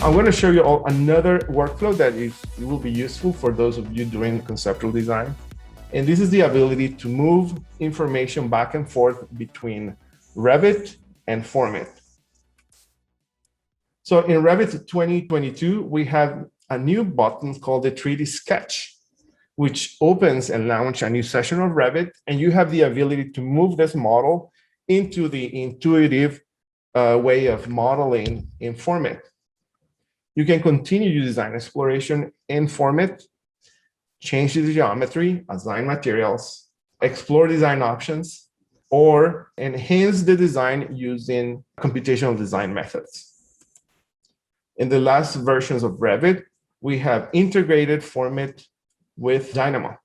I'm going to show you all another workflow that will be useful for those of you doing conceptual design. And this is the ability to move information back and forth between Revit and FormIt. So in Revit 2022, we have a new button called the 3D Sketch, which opens and launches a new session of Revit, and you have the ability to move this model into the intuitive way of modeling in FormIt. You can continue your design exploration in FormIt, change the geometry, assign materials, explore design options, or enhance the design using computational design methods. In the last versions of Revit, we have integrated FormIt with Dynamo.